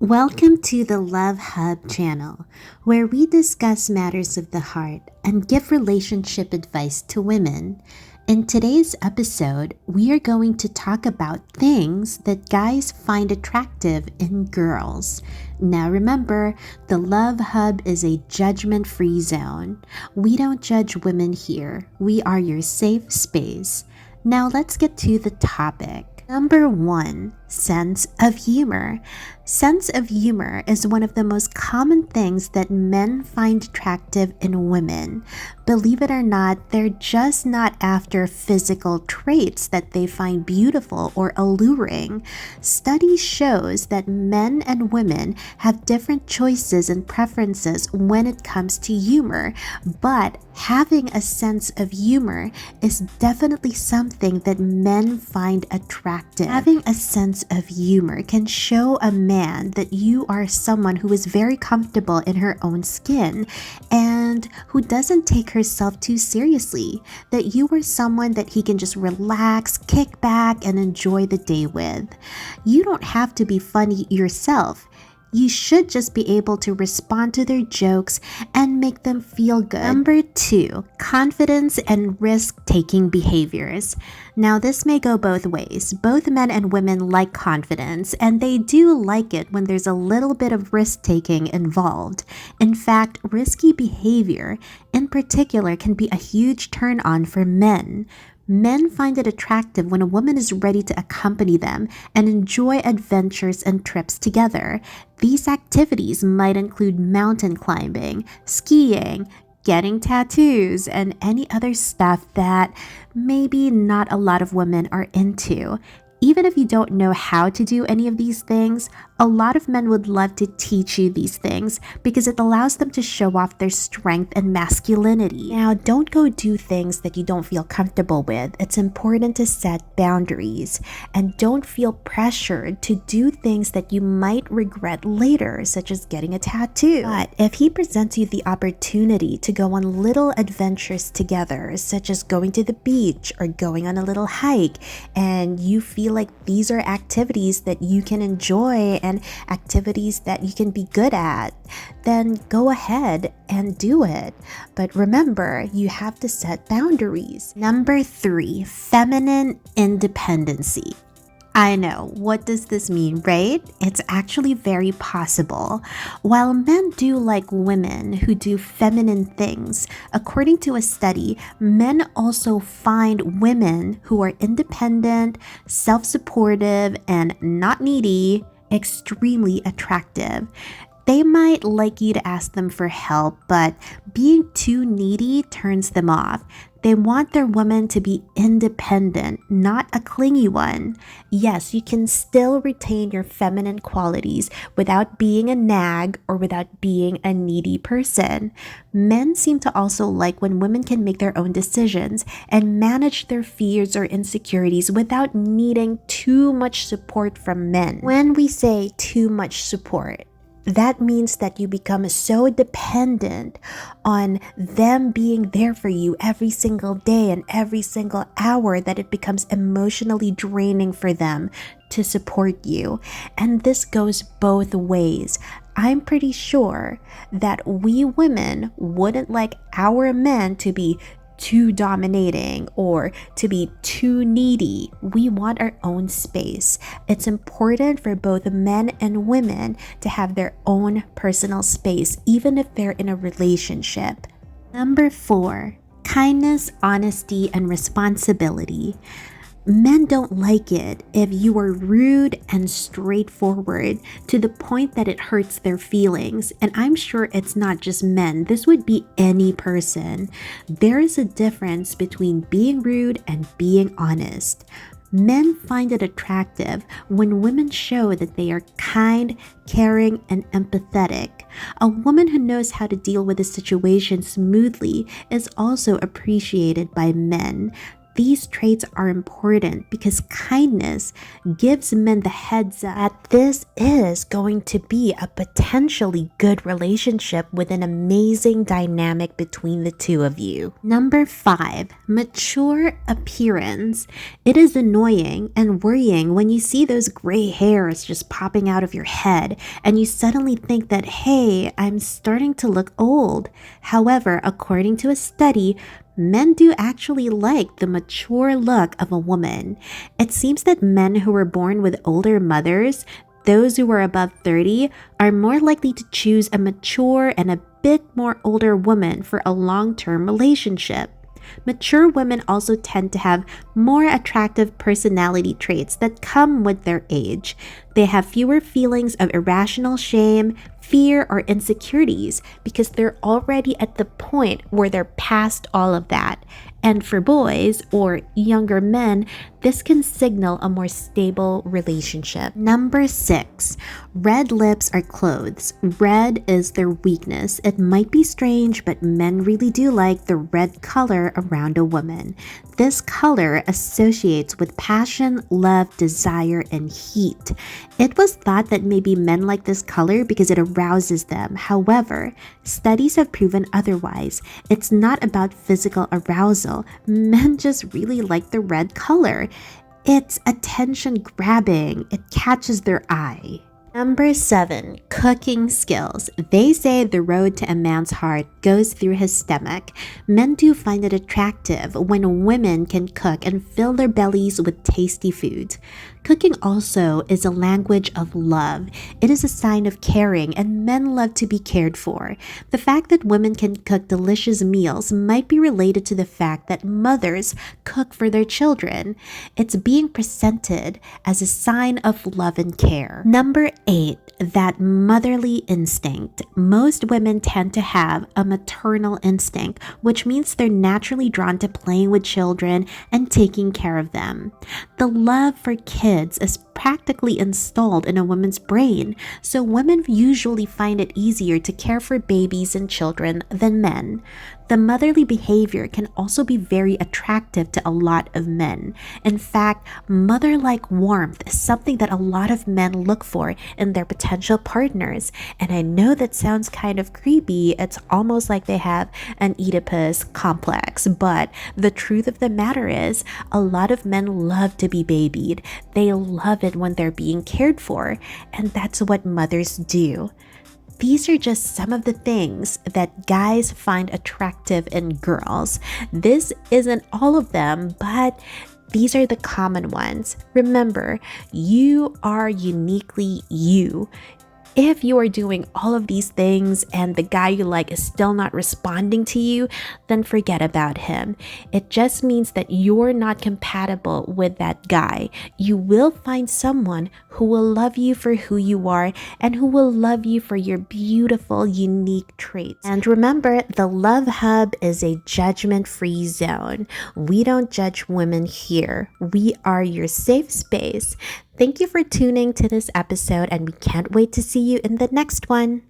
Welcome to the Love Hub channel, where we discuss matters of the heart and give relationship advice to women. In today's episode, we are going to talk about things that guys find attractive in girls. Now remember, the Love Hub is a judgment-free zone. We don't judge women here. We are your safe space. Now let's get to the topic. Number 1, sense of humor. Sense of humor is one of the most common things that men find attractive in women. Believe it or not, they're just not after physical traits that they find beautiful or alluring. Studies shows that men and women have different choices and preferences when it comes to humor, but having a sense of humor is definitely something that men find attractive. Having a sense of humor can show a man that you are someone who is very comfortable in her own skin and who doesn't take herself too seriously, that you are someone that he can just relax, kick back, and enjoy the day with. You don't have to be funny yourself. You should just be able to respond to their jokes and make them feel good. Number 2, confidence and risk-taking behaviors. Now, this may go both ways. Both men and women like confidence, and they do like it when there's a little bit of risk-taking involved. In fact, risky behavior, in particular, can be a huge turn-on for men. Men find it attractive when a woman is ready to accompany them and enjoy adventures and trips together. These activities might include mountain climbing, skiing, getting tattoos, and any other stuff that maybe not a lot of women are into. Even if you don't know how to do any of these things, a lot of men would love to teach you these things because it allows them to show off their strength and masculinity. Now, don't go do things that you don't feel comfortable with. It's important to set boundaries and don't feel pressured to do things that you might regret later, such as getting a tattoo. But if he presents you the opportunity to go on little adventures together, such as going to the beach or going on a little hike, and you feel like these are activities that you can enjoy and activities that you can be good at, then go ahead and do it. But remember, you have to set boundaries. Number 3, feminine independency. I know, what does this mean, right? It's actually very possible. While men do like women who do feminine things, according to a study, men also find women who are independent, self-supportive, and not needy extremely attractive. They might like you to ask them for help, but being too needy turns them off. They want their woman to be independent, not a clingy one. Yes, you can still retain your feminine qualities without being a nag or without being a needy person. Men seem to also like when women can make their own decisions and manage their fears or insecurities without needing too much support from men. When we say too much support, that means that you become so dependent on them being there for you every single day and every single hour that it becomes emotionally draining for them to support you. And this goes both ways. I'm pretty sure that we women wouldn't like our men to be too dominating or to be too needy. We want our own space. It's important for both men and women to have their own personal space, even if they're in a relationship. Number 4, kindness, honesty, and responsibility. Men don't like it if you are rude and straightforward to the point that it hurts their feelings. And I'm sure it's not just men. This would be any person. There is a difference between being rude and being honest. Men find it attractive when women show that they are kind, caring, and empathetic. A woman who knows how to deal with a situation smoothly is also appreciated by men. These traits are important because kindness gives men the heads up that this is going to be a potentially good relationship with an amazing dynamic between the two of you. Number 5, mature appearance. It is annoying and worrying when you see those gray hairs just popping out of your head and you suddenly think that, hey, I'm starting to look old. However, according to a study, men do actually like the mature look of a woman. It seems that men who were born with older mothers, those who are above 30, are more likely to choose a mature and a bit more older woman for a long-term relationship. Mature women also tend to have more attractive personality traits that come with their age. They have fewer feelings of irrational shame, fear, or insecurities because they're already at the point where they're past all of that. And for boys or younger men, this can signal a more stable relationship. Number 6, red lips are clothes. Red is their weakness. It might be strange, but men really do like the red color around a woman. This color associates with passion, love, desire, and heat. It was thought that maybe men like this color because it arouses them. However, studies have proven otherwise. It's not about physical arousal. Men just really like the red color. It's attention grabbing. It catches their eye. Number 7, cooking skills. They say the road to a man's heart goes through his stomach. Men do find it attractive when women can cook and fill their bellies with tasty food. Cooking also is a language of love. It is a sign of caring, and men love to be cared for. The fact that women can cook delicious meals might be related to the fact that mothers cook for their children. It's being presented as a sign of love and care. Number 8, that motherly instinct. Most women tend to have a maternal instinct, which means they're naturally drawn to playing with children and taking care of them. The love for kids is practically installed in a woman's brain, so women usually find it easier to care for babies and children than men. The motherly behavior can also be very attractive to a lot of men. In fact, mother-like warmth is something that a lot of men look for in their potential partners. And I know that sounds kind of creepy. It's almost like they have an Oedipus complex. But the truth of the matter is, a lot of men love to be babied. They love it when they're being cared for. And that's what mothers do. These are just some of the things that guys find attractive in girls. This isn't all of them, but these are the common ones. Remember, you are uniquely you. If you are doing all of these things and the guy you like is still not responding to you, then forget about him. It just means that you're not compatible with that guy. You will find someone who will love you for who you are and who will love you for your beautiful, unique traits. And remember, the Love Hub is a judgment-free zone. We don't judge women here. We are your safe space. Thank you for tuning to this episode, and we can't wait to see you in the next one.